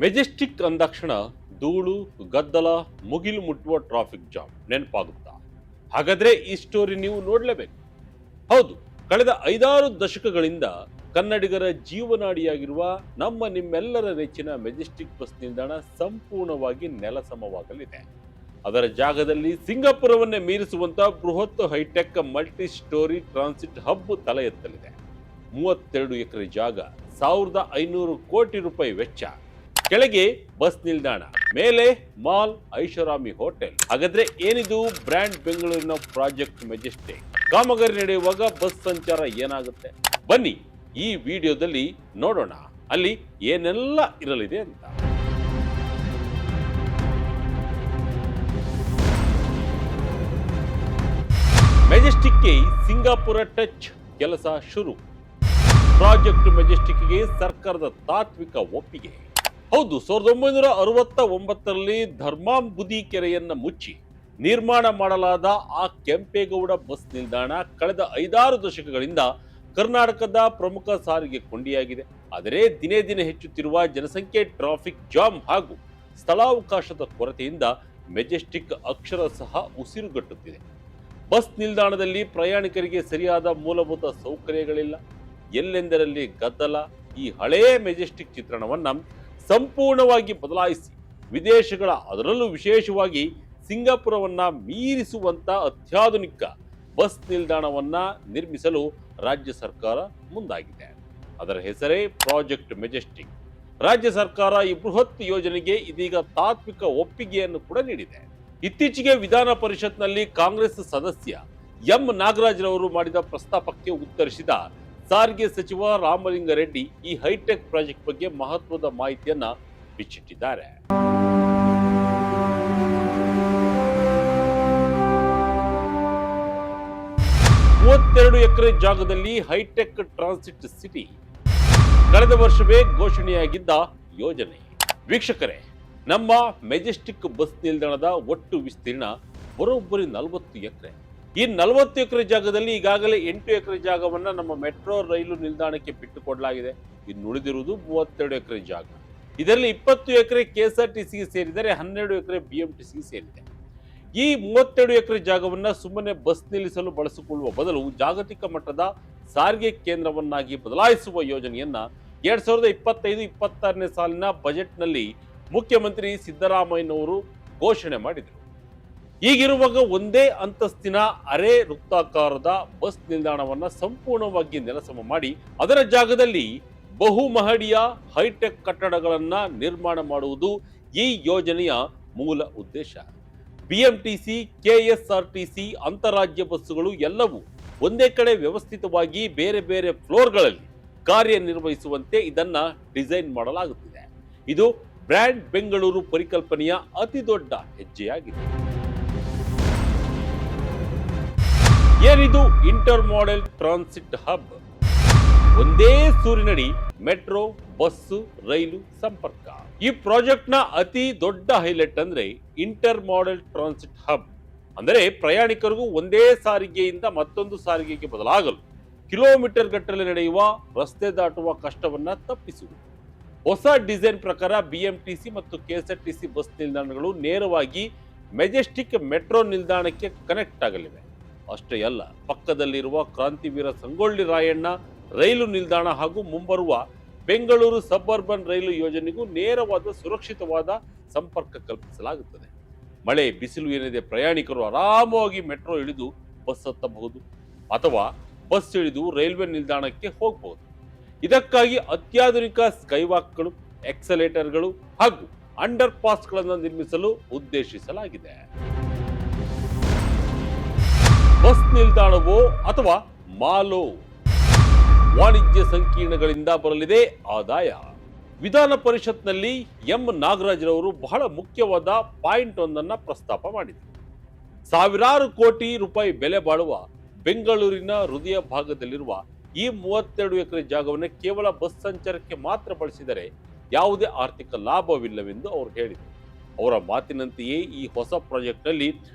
Majestic ಅಂದಾಕ್ಷಣ ಧೂಳು, ಗದ್ದಲ, ಮುಗಿಲು ಮುಟ್ಟುವ ಟ್ರಾಫಿಕ್ ಜಾಮ್ ನೆನಪಾಗುತ್ತಾ? ಹಾಗಾದ್ರೆ ಈ ಸ್ಟೋರಿ ನೀವು ನೋಡಲೇಬೇಕು. ಹೌದು, ಕಳೆದ 5-6 ದಶಕಗಳಿಂದ ಕನ್ನಡಿಗರ ಜೀವನಾಡಿಯಾಗಿರುವ ನಮ್ಮ ನಿಮ್ಮೆಲ್ಲರ ನೆಚ್ಚಿನ ಮೆಜೆಸ್ಟಿಕ್ ಬಸ್ ನಿಲ್ದಾಣ ಸಂಪೂರ್ಣವಾಗಿ ನೆಲಸಮವಾಗಲಿದೆ. ಅದರ ಜಾಗದಲ್ಲಿ ಸಿಂಗಾಪುರವನ್ನೇ ಮೀರಿಸುವಂತ ಬೃಹತ್ hitech multi storey transit hub ತಲೆ ಎತ್ತಲಿದೆ. 32 ಎಕರೆ ಜಾಗ, 1500 ಕೋಟಿ ರೂಪಾಯಿ ವೆಚ್ಚ. ಕೆಳಗೆ ಬಸ್ ನಿಲ್ದಾಣ, ಮೇಲೆ ಮಾಲ್, ಐಷಾರಾಮಿ ಹೋಟೆಲ್. ಹಾಗಾದ್ರೆ ಏನಿದು ಬ್ರ್ಯಾಂಡ್ ಬೆಂಗಳೂರಿನ ಪ್ರಾಜೆಕ್ಟ್ ಮೆಜೆಸ್ಟಿಕ್? ಕಾಮಗಾರಿ ನಡೆಯುವಾಗ ಬಸ್ ಸಂಚಾರ ಏನಾಗುತ್ತೆ? ಬನ್ನಿ ಈ ವಿಡಿಯೋದಲ್ಲಿ ನೋಡೋಣ ಅಲ್ಲಿ ಏನೆಲ್ಲ ಇರಲಿದೆ ಅಂತ. ಮೆಜೆಸ್ಟಿಕ್ಗೆ ಸಿಂಗಾಪುರ ಟಚ್ ಕೆಲಸ ಶುರು. ಪ್ರಾಜೆಕ್ಟ್ ಮೆಜೆಸ್ಟಿಕ್ಗೆ ಸರ್ಕಾರದ ತಾತ್ವಿಕ ಒಪ್ಪಿಗೆ. ಹೌದು, 1969ರಲ್ಲಿ ಧರ್ಮಾಂಬುದಿ ಕೆರೆಯನ್ನ ಮುಚ್ಚಿ ನಿರ್ಮಾಣ ಮಾಡಲಾದ ಆ ಕೆಂಪೇಗೌಡ ಬಸ್ ನಿಲ್ದಾಣ ಕಳೆದ 5-6 ದಶಕಗಳಿಂದ ಕರ್ನಾಟಕದ ಪ್ರಮುಖ ಸಾರಿಗೆ ಕೊಂಡಿಯಾಗಿದೆ. ಆದರೆ ದಿನೇ ದಿನೇ ಹೆಚ್ಚುತ್ತಿರುವ ಜನಸಂಖ್ಯೆ, ಟ್ರಾಫಿಕ್ ಜಾಮ್ ಹಾಗೂ ಸ್ಥಳಾವಕಾಶದ ಕೊರತೆಯಿಂದ ಮೆಜೆಸ್ಟಿಕ್ ಅಕ್ಷರಶಃ ಉಸಿರುಗಟ್ಟುತ್ತಿದೆ. ಬಸ್ ನಿಲ್ದಾಣದಲ್ಲಿ ಪ್ರಯಾಣಿಕರಿಗೆ ಸರಿಯಾದ ಮೂಲಭೂತ ಸೌಕರ್ಯಗಳಿಲ್ಲ, ಎಲ್ಲೆಂದರಲ್ಲಿ ಗದ್ದಲ. ಈ ಹಳೆಯ ಮೆಜೆಸ್ಟಿಕ್ ಚಿತ್ರಣವನ್ನ ಸಂಪೂರ್ಣವಾಗಿ ಬದಲಾಯಿಸಿ ವಿದೇಶಗಳ, ಅದರಲ್ಲೂ ವಿಶೇಷವಾಗಿ ಸಿಂಗಾಪುರವನ್ನ ಮೀರಿಸುವಂತ ಅತ್ಯಾಧುನಿಕ ಬಸ್ ನಿಲ್ದಾಣವನ್ನ ನಿರ್ಮಿಸಲು ರಾಜ್ಯ ಸರ್ಕಾರ ಮುಂದಾಗಿದೆ. ಅದರ ಹೆಸರೇ ಪ್ರಾಜೆಕ್ಟ್ ಮೆಜೆಸ್ಟಿಕ್. ರಾಜ್ಯ ಸರ್ಕಾರ ಈ ಬೃಹತ್ ಯೋಜನೆಗೆ ಇದೀಗ ತಾತ್ವಿಕ ಒಪ್ಪಿಗೆಯನ್ನು ಕೂಡ ನೀಡಿದೆ. ಇತ್ತೀಚೆಗೆ ವಿಧಾನ ಪರಿಷತ್ನಲ್ಲಿ ಕಾಂಗ್ರೆಸ್ ಸದಸ್ಯ ಎಂ ನಾಗರಾಜ್ರವರು ಮಾಡಿದ ಪ್ರಸ್ತಾಪಕ್ಕೆ ಉತ್ತರಿಸಿದ ಸಾರಿಗೆ ಸಚಿವ ರಾಮಲಿಂಗಾರೆಡ್ಡಿ ಈ ಹೈಟೆಕ್ ಪ್ರಾಜೆಕ್ಟ್ ಬಗ್ಗೆ ಮಹತ್ವದ ಮಾಹಿತಿಯನ್ನ ಬಿಚ್ಚಿಟ್ಟಿದ್ದಾರೆ. ಮೂವತ್ತೆರಡು ಎಕರೆ ಜಾಗದಲ್ಲಿ ಹೈಟೆಕ್ ಟ್ರಾನ್ಸಿಟ್ ಸಿಟಿ ಕಳೆದ ವರ್ಷವೇ ಘೋಷಣೆಯಾಗಿದ್ದ ಯೋಜನೆ. ವೀಕ್ಷಕರೇ, ನಮ್ಮ ಮೆಜೆಸ್ಟಿಕ್ ಬಸ್ ನಿಲ್ದಾಣದ ಒಟ್ಟು ವಿಸ್ತೀರ್ಣ ಬರೋಬ್ಬರಿ 40 ಎಕರೆ. ಈ 40 ಎಕರೆ ಜಾಗದಲ್ಲಿ ಈಗಾಗಲೇ 8 ಎಕರೆ ಜಾಗವನ್ನ ನಮ್ಮ ಮೆಟ್ರೋ ರೈಲು ನಿಲ್ದಾಣಕ್ಕೆ ಬಿಟ್ಟುಕೊಡಲಾಗಿದೆ. ಇನ್ನು ಉಳಿದಿರುವುದು 32 ಎಕರೆ ಜಾಗ. ಇದರಲ್ಲಿ 20 ಎಕರೆ ಕೆಎಸ್ಆರ್ಟಿಸಿಗೆ ಸೇರಿದರೆ 12 ಎಕರೆ ಬಿಎಂಟಿಸಿಗೆ ಸೇರಿದೆ. ಈ 32 ಎಕರೆ ಜಾಗವನ್ನ ಸುಮ್ಮನೆ ಬಸ್ ನಿಲ್ಲಿಸಲು ಬಳಸಿಕೊಳ್ಳುವ ಬದಲು ಜಾಗತಿಕ ಮಟ್ಟದ ಸಾರಿಗೆ ಕೇಂದ್ರವನ್ನಾಗಿ ಬದಲಾಯಿಸುವ ಯೋಜನೆಯನ್ನ 2025-26ನೇ ಸಾಲಿನ ಬಜೆಟ್ನಲ್ಲಿ ಮುಖ್ಯಮಂತ್ರಿ ಸಿದ್ದರಾಮಯ್ಯನವರು ಘೋಷಣೆ ಮಾಡಿದರು. ಈಗಿರುವಾಗ ಒಂದೇ ಅಂತಸ್ತಿನ ಅರೆ ವೃತ್ತಾಕಾರದ ಬಸ್ ನಿಲ್ದಾಣವನ್ನ ಸಂಪೂರ್ಣವಾಗಿ ನೆಲಸಮ ಮಾಡಿ ಅದರ ಜಾಗದಲ್ಲಿ ಬಹುಮಹಡಿಯ ಹೈಟೆಕ್ ಕಟ್ಟಡಗಳನ್ನ ನಿರ್ಮಾಣ ಮಾಡುವುದು ಈ ಯೋಜನೆಯ ಮೂಲ ಉದ್ದೇಶ. ಬಿಎಂಟಿಸಿ, ಕೆಎಸ್ಆರ್ಟಿಸಿ, ಅಂತಾರಾಜ್ಯ ಬಸ್ಸುಗಳು ಎಲ್ಲವೂ ಒಂದೇ ಕಡೆ ವ್ಯವಸ್ಥಿತವಾಗಿ ಬೇರೆ ಬೇರೆ ಫ್ಲೋರ್ಗಳಲ್ಲಿ ಕಾರ್ಯನಿರ್ವಹಿಸುವಂತೆ ಇದನ್ನ ಡಿಸೈನ್ ಮಾಡಲಾಗುತ್ತಿದೆ. ಇದು ಬ್ರ್ಯಾಂಡ್ ಬೆಂಗಳೂರು ಪರಿಕಲ್ಪನೆಯ ಅತಿ ದೊಡ್ಡ ಹೆಜ್ಜೆಯಾಗಿದೆ. ಏನಿದು ಇಂಟರ್ ಮಾಡೆಲ್ ಟ್ರಾನ್ಸಿಟ್ ಹಬ್? ಒಂದೇ ಸೂರಿನಡಿ ಮೆಟ್ರೋ, ಬಸ್ಸು, ರೈಲು ಸಂಪರ್ಕ. ಈ ಪ್ರಾಜೆಕ್ಟ್ ನ ಅತಿ ದೊಡ್ಡ ಹೈಲೈಟ್ ಅಂದ್ರೆ ಇಂಟರ್ ಮಾಡೆಲ್ ಟ್ರಾನ್ಸಿಟ್ ಹಬ್. ಅಂದರೆ ಪ್ರಯಾಣಿಕರಿಗೂ ಒಂದೇ ಸಾರಿಗೆಯಿಂದ ಮತ್ತೊಂದು ಸಾರಿಗೆಗೆ ಬದಲಾಗಲು ಕಿಲೋಮೀಟರ್ ಗಟ್ಟಲೆ ನಡೆಯುವ, ರಸ್ತೆ ದಾಟುವ ಕಷ್ಟವನ್ನ ತಪ್ಪಿಸುವುದು. ಹೊಸ ಡಿಸೈನ್ ಪ್ರಕಾರ ಬಿಎಂಟಿಸಿ ಮತ್ತು ಕೆಎಸ್ಆರ್ಟಿಸಿ ಬಸ್ ನಿಲ್ದಾಣಗಳು ನೇರವಾಗಿ ಮೆಜೆಸ್ಟಿಕ್ ಮೆಟ್ರೋ ನಿಲ್ದಾಣಕ್ಕೆ ಕನೆಕ್ಟ್ ಆಗಲಿವೆ. ಅಷ್ಟೇ ಅಲ್ಲ, ಪಕ್ಕದಲ್ಲಿರುವ ಕ್ರಾಂತಿವೀರ ಸಂಗೊಳ್ಳಿ ರಾಯಣ್ಣ ರೈಲು ನಿಲ್ದಾಣ ಹಾಗೂ ಮುಂಬರುವ ಬೆಂಗಳೂರು ಸಬ್-ಅರ್ಬನ್ ರೈಲು ಯೋಜನೆಗೂ ನೇರವಾದ, ಸುರಕ್ಷಿತವಾದ ಸಂಪರ್ಕ ಕಲ್ಪಿಸಲಾಗುತ್ತದೆ. ಮಳೆ ಬಿಸಿಲು ಏನಿದೆ, ಪ್ರಯಾಣಿಕರು ಆರಾಮವಾಗಿ ಮೆಟ್ರೋ ಇಳಿದು ಬಸ್ ಹತ್ತಬಹುದು ಅಥವಾ ಬಸ್ ಇಳಿದು ರೈಲ್ವೆ ನಿಲ್ದಾಣಕ್ಕೆ ಹೋಗಬಹುದು. ಇದಕ್ಕಾಗಿ ಅತ್ಯಾಧುನಿಕ ಸ್ಕೈವಾಕ್ಗಳು, ಎಕ್ಸಲೇಟರ್ಗಳು ಹಾಗೂ ಅಂಡರ್ ಪಾಸ್ಗಳನ್ನು ನಿರ್ಮಿಸಲು ಉದ್ದೇಶಿಸಲಾಗಿದೆ. ಬಸ್ ನಿಲ್ದಾಣವೋ ಅಥವಾ ಮಾಲೋ, ವಾಣಿಜ್ಯ ಸಂಕೀರ್ಣಗಳಿಂದ ಬರಲಿದೆ ಆದಾಯ. ವಿಧಾನ ಪರಿಷತ್ನಲ್ಲಿ ಎಂ ನಾಗರಾಜ್ರವರು ಬಹಳ ಮುಖ್ಯವಾದ ಪಾಯಿಂಟ್ ಒಂದನ್ನ ಪ್ರಸ್ತಾಪ ಮಾಡಿದರು. ಸಾವಿರಾರು ಕೋಟಿ ರೂಪಾಯಿ ಬೆಲೆ ಬಾಳುವ ಬೆಂಗಳೂರಿನ ಹೃದಯ ಭಾಗದಲ್ಲಿರುವ ಈ 32 ಎಕರೆ ಜಾಗವನ್ನು ಕೇವಲ ಬಸ್ ಸಂಚಾರಕ್ಕೆ ಮಾತ್ರ ಬಳಸಿದರೆ ಯಾವುದೇ ಆರ್ಥಿಕ ಲಾಭವಿಲ್ಲವೆಂದು ಅವರು ಹೇಳಿದರು. ಅವರ ಮಾತಿನಂತೆಯೇ ಈ ಹೊಸ ಪ್ರಾಜೆಕ್ಟ್ನಲ್ಲಿ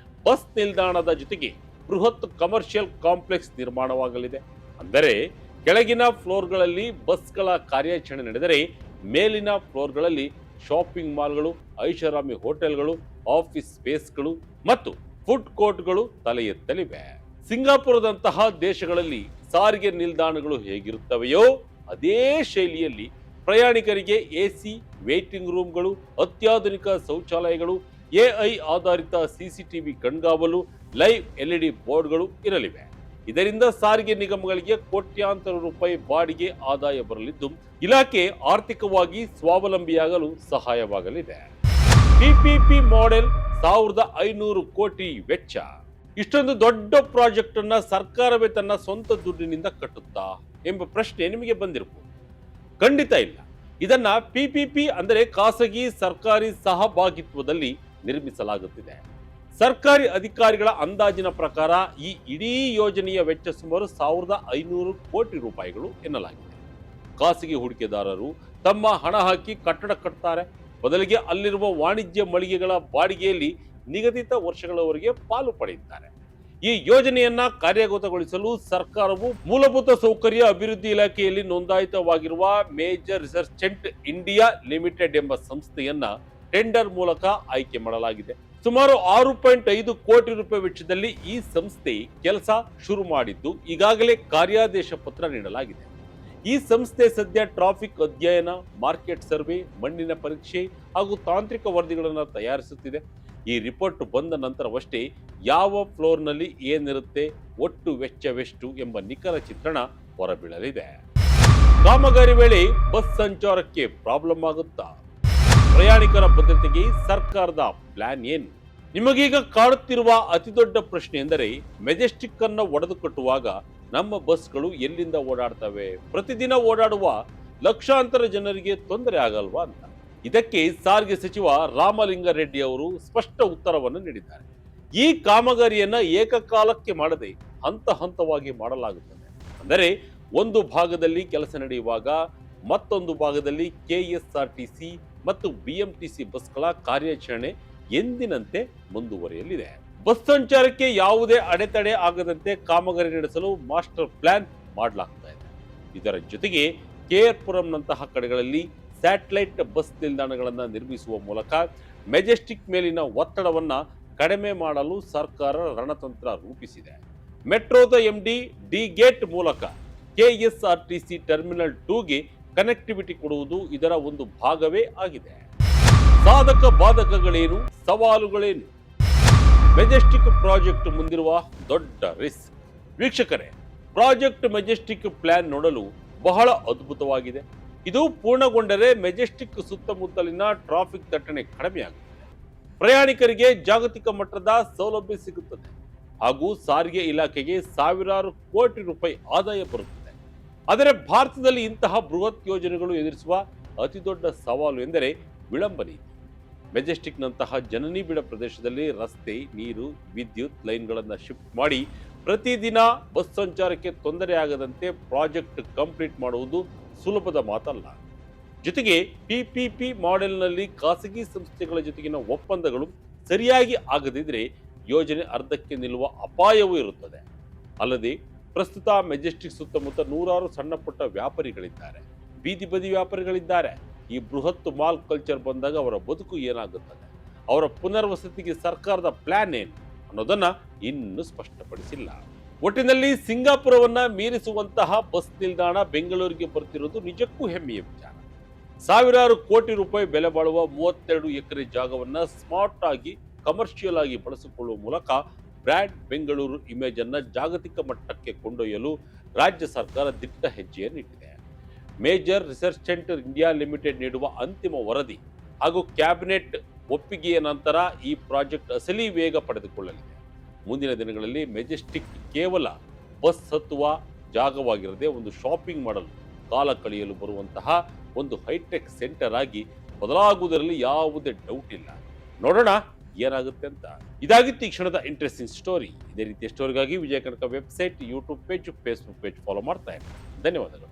ಬಸ್ ನಿಲ್ದಾಣದ ಜೊತೆಗೆ ಬೃಹತ್ ಕಮರ್ಷಿಯಲ್ ಕಾಂಪ್ಲೆಕ್ಸ್ ನಿರ್ಮಾಣವಾಗಲಿದೆ. ಅಂದರೆ ಕೆಳಗಿನ ಫ್ಲೋರ್ಗಳಲ್ಲಿ ಬಸ್ಗಳ ಕಾರ್ಯಾಚರಣೆ ನಡೆದರೆ ಮೇಲಿನ ಫ್ಲೋರ್ಗಳಲ್ಲಿ ಶಾಪಿಂಗ್ ಮಾಲ್ಗಳು, ಐಷಾರಾಮಿ ಹೋಟೆಲ್ಗಳು, ಆಫೀಸ್ ಸ್ಪೇಸ್ಗಳು ಮತ್ತು ಫುಡ್ ಕೋರ್ಟ್ಗಳು ತಲೆ ಎತ್ತಲಿವೆ. ಸಿಂಗಾಪುರದಂತಹ ದೇಶಗಳಲ್ಲಿ ಸಾರಿಗೆ ನಿಲ್ದಾಣಗಳು ಹೇಗಿರುತ್ತವೆಯೋ ಅದೇ ಶೈಲಿಯಲ್ಲಿ ಪ್ರಯಾಣಿಕರಿಗೆ ಎಸಿ, ವೇಟಿಂಗ್ ರೂಮ್ಗಳು, ಅತ್ಯಾಧುನಿಕ ಶೌಚಾಲಯಗಳು, ಎಐ ಆಧಾರಿತ ಸಿಸಿಟಿವಿ ಕಣ್ಗಾವಲು, ಲೈವ್ ಎಲ್ಇಡಿ ಬೋರ್ಡ್ಗಳು ಇರಲಿವೆ. ಇದರಿಂದ ಸಾರಿಗೆ ನಿಗಮಗಳಿಗೆ ಕೋಟ್ಯಾಂತರ ರೂಪಾಯಿ ಬಾಡಿಗೆ ಆದಾಯ ಬರಲಿದ್ದು ಇಲಾಖೆ ಆರ್ಥಿಕವಾಗಿ ಸ್ವಾವಲಂಬಿಯಾಗಲು ಸಹಾಯವಾಗಲಿದೆ. ಪಿಪಿಪಿ ಮಾಡೆಲ್ 1500 ಕೋಟಿ ವೆಚ್ಚ. ಇಷ್ಟೊಂದು ದೊಡ್ಡ ಪ್ರಾಜೆಕ್ಟ್ ಅನ್ನ ಸರ್ಕಾರವೇ ತನ್ನ ಸ್ವಂತ ದುಡ್ಡಿನಿಂದ ಕಟ್ಟುತ್ತಾ ಎಂಬ ಪ್ರಶ್ನೆ ನಿಮಗೆ ಬಂದಿರಬಹುದು. ಖಂಡಿತ ಇಲ್ಲ. ಇದನ್ನ ಪಿಪಿಪಿ ಅಂದರೆ ಖಾಸಗಿ ಸರ್ಕಾರಿ ಸಹಭಾಗಿತ್ವದಲ್ಲಿ ನಿರ್ಮಿಸಲಾಗುತ್ತಿದೆ. ಸರ್ಕಾರಿ ಅಧಿಕಾರಿಗಳ ಅಂದಾಜಿನ ಪ್ರಕಾರ ಈ ಇಡೀ ಯೋಜನೆಯ ವೆಚ್ಚ ಸುಮಾರು 1500 ಕೋಟಿ ರೂಪಾಯಿಗಳು ಎನ್ನಲಾಗಿದೆ. ಖಾಸಗಿ ಹೂಡಿಕೆದಾರರು ತಮ್ಮ ಹಣ ಹಾಕಿ ಕಟ್ಟಡ ಕಟ್ತಾರೆ. ಬದಲಿಗೆ ಅಲ್ಲಿರುವ ವಾಣಿಜ್ಯ ಮಳಿಗೆಗಳ ಬಾಡಿಗೆಯಲ್ಲಿ ನಿಗದಿತ ವರ್ಷಗಳವರೆಗೆ ಪಾಲು ಪಡೆಯುತ್ತಾರೆ. ಈ ಯೋಜನೆಯನ್ನ ಕಾರ್ಯಗತಗೊಳಿಸಲು ಸರ್ಕಾರವು ಮೂಲಭೂತ ಸೌಕರ್ಯ ಅಭಿವೃದ್ಧಿ ಇಲಾಖೆಯಲ್ಲಿ ನೋಂದಾಯಿತವಾಗಿರುವ ಮೇಜರ್ ರಿಸರ್ಚೆಂಟ್ ಇಂಡಿಯಾ ಲಿಮಿಟೆಡ್ ಎಂಬ ಸಂಸ್ಥೆಯನ್ನ ಟೆಂಡರ್ ಮೂಲಕ ಆಯ್ಕೆ ಮಾಡಲಾಗಿದೆ. ಸುಮಾರು 6.5 ಕೋಟಿ ರೂಪಾಯಿ ವೆಚ್ಚದಲ್ಲಿ ಈ ಸಂಸ್ಥೆ ಕೆಲಸ ಶುರು ಮಾಡಿದ್ದು ಈಗಾಗಲೇ ಕಾರ್ಯಾದೇಶ ಪತ್ರ ನೀಡಲಾಗಿದೆ. ಈ ಸಂಸ್ಥೆ ಸದ್ಯ ಟ್ರಾಫಿಕ್ ಅಧ್ಯಯನ, ಮಾರ್ಕೆಟ್ ಸರ್ವೆ, ಮಣ್ಣಿನ ಪರೀಕ್ಷೆ ಹಾಗೂ ತಾಂತ್ರಿಕ ವರದಿಗಳನ್ನು ತಯಾರಿಸುತ್ತಿದೆ. ಈ ರಿಪೋರ್ಟ್ ಬಂದ ನಂತರವಷ್ಟೇ ಯಾವ ಫ್ಲೋರ್ನಲ್ಲಿ ಏನಿರುತ್ತೆ, ಒಟ್ಟು ವೆಚ್ಚವೆಷ್ಟು ಎಂಬ ನಿಖರ ಚಿತ್ರಣ ಹೊರಬೀಳಲಿದೆ. ಕಾಮಗಾರಿ ವೇಳೆ ಬಸ್ ಸಂಚಾರಕ್ಕೆ ಪ್ರಾಬ್ಲಮ್ ಆಗುತ್ತಾ? ಪ್ರಯಾಣಿಕರ ಭದ್ರತೆಗೆ ಸರ್ಕಾರದ ಪ್ಲಾನ್ ಏನು? ನಿಮಗೀಗ ಕಾಡುತ್ತಿರುವ ಅತಿದೊಡ್ಡ ಪ್ರಶ್ನೆ ಎಂದರೆ, ಮೆಜೆಸ್ಟಿಕ್ ಅನ್ನು ಒಡೆದು ಕಟ್ಟುವಾಗ ನಮ್ಮ ಬಸ್ಗಳು ಎಲ್ಲಿಂದ ಓಡಾಡ್ತವೆ? ಪ್ರತಿದಿನ ಓಡಾಡುವ ಲಕ್ಷಾಂತರ ಜನರಿಗೆ ತೊಂದರೆ ಆಗಲ್ವಾ ಅಂತ. ಇದಕ್ಕೆ ಸಾರಿಗೆ ಸಚಿವ ರಾಮಲಿಂಗಾರೆಡ್ಡಿ ಅವರು ಸ್ಪಷ್ಟ ಉತ್ತರವನ್ನು ನೀಡಿದ್ದಾರೆ. ಈ ಕಾಮಗಾರಿಯನ್ನ ಏಕಕಾಲಕ್ಕೆ ಮಾಡದೆ ಹಂತ ಹಂತವಾಗಿ ಮಾಡಲಾಗುತ್ತದೆ. ಅಂದರೆ ಒಂದು ಭಾಗದಲ್ಲಿ ಕೆಲಸ ನಡೆಯುವಾಗ ಮತ್ತೊಂದು ಭಾಗದಲ್ಲಿ ಕೆಎಸ್ಆರ್ಟಿಸಿ ಮತ್ತು ಬಿಎಂಟಿಸಿ ಬಸ್ಗಳ ಕಾರ್ಯಾಚರಣೆ ಎಂದಿನಂತೆ ಮುಂದುವರಿಯಲಿದೆ. ಬಸ್ ಸಂಚಾರಕ್ಕೆ ಯಾವುದೇ ಅಡೆತಡೆ ಆಗದಂತೆ ಕಾಮಗಾರಿ ನಡೆಸಲು ಮಾಸ್ಟರ್ ಪ್ಲಾನ್ ಮಾಡಲಾಗ್ತಾ ಇದೆ. ಇದರ ಜೊತೆಗೆ ಕೆಆರ್ಪುರಂನಂತಹ ಕಡೆಗಳಲ್ಲಿ ಸ್ಯಾಟಲೈಟ್ ಬಸ್ ನಿಲ್ದಾಣಗಳನ್ನು ನಿರ್ಮಿಸುವ ಮೂಲಕ ಮೆಜೆಸ್ಟಿಕ್ ಮೇಲಿನ ಒತ್ತಡವನ್ನ ಕಡಿಮೆ ಮಾಡಲು ಸರ್ಕಾರ ರಣತಂತ್ರ ರೂಪಿಸಿದೆ. ಮೆಟ್ರೋದ ಎಂಡಿ ಡಿ ಗೇಟ್ ಮೂಲಕ ಕೆಎಸ್ಆರ್ಟಿಸಿ ಟರ್ಮಿನಲ್ 2ಗೆ ಕನೆಕ್ಟಿವಿಟಿ ಕೊಡುವುದು ಇದರ ಒಂದು ಭಾಗವೇ ಆಗಿದೆ. ಸಾಧಕ ಬಾಧಕಗಳೇನು, ಸವಾಲುಗಳೇನು? ಮೆಜೆಸ್ಟಿಕ್ ಪ್ರಾಜೆಕ್ಟ್ ಮುಂದಿರುವ ದೊಡ್ಡ ರಿಸ್ಕ್. ವೀಕ್ಷಕರೇ, ಪ್ರಾಜೆಕ್ಟ್ ಮೆಜೆಸ್ಟಿಕ್ ಪ್ಲಾನ್ ನೋಡಲು ಬಹಳ ಅದ್ಭುತವಾಗಿದೆ. ಇದು ಪೂರ್ಣಗೊಂಡರೆ ಮೆಜೆಸ್ಟಿಕ್ ಸುತ್ತಮುತ್ತಲಿನ ಟ್ರಾಫಿಕ್ ದಟ್ಟಣೆ ಕಡಿಮೆಯಾಗುತ್ತದೆ, ಪ್ರಯಾಣಿಕರಿಗೆ ಜಾಗತಿಕ ಮಟ್ಟದ ಸೌಲಭ್ಯ ಸಿಗುತ್ತದೆ ಹಾಗೂ ಸಾರಿಗೆ ಇಲಾಖೆಗೆ ಸಾವಿರಾರು ಕೋಟಿ ರೂಪಾಯಿ ಆದಾಯ ಬರುತ್ತದೆ. ಆದರೆ ಭಾರತದಲ್ಲಿ ಇಂತಹ ಬೃಹತ್ ಯೋಜನೆಗಳು ಎದುರಿಸುವ ಅತಿದೊಡ್ಡ ಸವಾಲು ಎಂದರೆ ವಿಳಂಬ ನೀತಿ. ಮೆಜೆಸ್ಟಿಕ್ನಂತಹ ಜನನಿಬಿಡ ಪ್ರದೇಶದಲ್ಲಿ ರಸ್ತೆ, ನೀರು, ವಿದ್ಯುತ್ ಲೈನ್ಗಳನ್ನು ಶಿಫ್ಟ್ ಮಾಡಿ ಪ್ರತಿದಿನ ಬಸ್ ಸಂಚಾರಕ್ಕೆ ತೊಂದರೆ ಆಗದಂತೆ ಪ್ರಾಜೆಕ್ಟ್ ಕಂಪ್ಲೀಟ್ ಮಾಡುವುದು ಸುಲಭದ ಮಾತಲ್ಲ. ಜೊತೆಗೆ ಪಿಪಿಪಿ ಮಾಡೆಲ್ನಲ್ಲಿ ಖಾಸಗಿ ಸಂಸ್ಥೆಗಳ ಜೊತೆಗಿನ ಒಪ್ಪಂದಗಳು ಸರಿಯಾಗಿ ಆಗದಿದ್ದರೆ ಯೋಜನೆ ಅರ್ಧಕ್ಕೆ ನಿಲ್ಲುವ ಅಪಾಯವೂ ಇರುತ್ತದೆ. ಅಲ್ಲದೆ ಪ್ರಸ್ತುತ ಮೆಜೆಸ್ಟಿಕ್ ಸುತ್ತಮುತ್ತ ನೂರಾರು ಸಣ್ಣ ಪುಟ್ಟ ವ್ಯಾಪಾರಿಗಳಿದ್ದಾರೆ, ಬೀದಿ ಬದಿ ವ್ಯಾಪಾರಿಗಳಿದ್ದಾರೆ. ಈ ಬೃಹತ್ ಮಾಲ್ ಕಲ್ಚರ್ ಬಂದಾಗ ಅವರ ಬದುಕು ಏನಾಗುತ್ತದೆ, ಅವರ ಪುನರ್ವಸತಿಗೆ ಸರ್ಕಾರದ ಪ್ಲಾನ್ ಏನು ಅನ್ನೋದನ್ನ ಇನ್ನೂ ಸ್ಪಷ್ಟಪಡಿಸಿಲ್ಲ. ಒಟ್ಟಿನಲ್ಲಿ ಸಿಂಗಾಪುರವನ್ನ ಮೀರಿಸುವಂತಹ ಬಸ್ ನಿಲ್ದಾಣ ಬೆಂಗಳೂರಿಗೆ ಬರ್ತಿರೋದು ನಿಜಕ್ಕೂ ಹೆಮ್ಮೆಯ ವಿಚಾರ. ಸಾವಿರಾರು ಕೋಟಿ ರೂಪಾಯಿ ಬೆಲೆ ಬಾಳುವ 32 ಎಕರೆ ಜಾಗವನ್ನ ಸ್ಮಾರ್ಟ್ ಆಗಿ ಕಮರ್ಷಿಯಲ್ ಆಗಿ ಬಳಸಿಕೊಳ್ಳುವ ಮೂಲಕ ಬ್ರ್ಯಾಂಡ್ ಬೆಂಗಳೂರು ಇಮೇಜ್ ಅನ್ನ ಜಾಗತಿಕ ಮಟ್ಟಕ್ಕೆ ಕೊಂಡೊಯ್ಯಲು ರಾಜ್ಯ ಸರ್ಕಾರ ದಿಟ್ಟ ಹೆಜ್ಜೆಯನ್ನು ಇಟ್ಟಿದೆ. ಮೇಜರ್ ರಿಸರ್ಚೆಂಟ್ ಇಂಡಿಯಾ ಲಿಮಿಟೆಡ್ ನೀಡುವ ಅಂತಿಮ ವರದಿ ಹಾಗೂ ಕ್ಯಾಬಿನೆಟ್ ಒಪ್ಪಿಗೆಯ ನಂತರ ಈ ಪ್ರಾಜೆಕ್ಟ್ ಅಸಲಿ ವೇಗ ಪಡೆದುಕೊಳ್ಳಲಿದೆ. ಮುಂದಿನ ದಿನಗಳಲ್ಲಿ ಮೆಜೆಸ್ಟಿಕ್ ಕೇವಲ ಬಸ್ ಹತ್ತುವ ಜಾಗವಾಗಿರದೆ ಒಂದು ಶಾಪಿಂಗ್ ಮಾಡಲು, ಕಾಲ ಕಳೆಯಲು ಬರುವಂತಹ ಒಂದು ಹೈಟೆಕ್ ಸೆಂಟರ್ ಆಗಿ ಬದಲಾಗುವುದರಲ್ಲಿ ಯಾವುದೇ ಡೌಟ್ ಇಲ್ಲ. ನೋಡೋಣ ಏನಾಗುತ್ತೆ ಅಂತ. ಇದಾಗಿತ್ತು ಈ ಕ್ಷಣದ ಇಂಟ್ರೆಸ್ಟಿಂಗ್ ಸ್ಟೋರಿ. ಇದೇ ರೀತಿಯ ಸ್ಟೋರಿಗಾಗಿ Vijaya Karnataka website, YouTube page, Facebook page follow ಮಾಡ್ತಾ ಇರಿ. ಧನ್ಯವಾದಗಳು.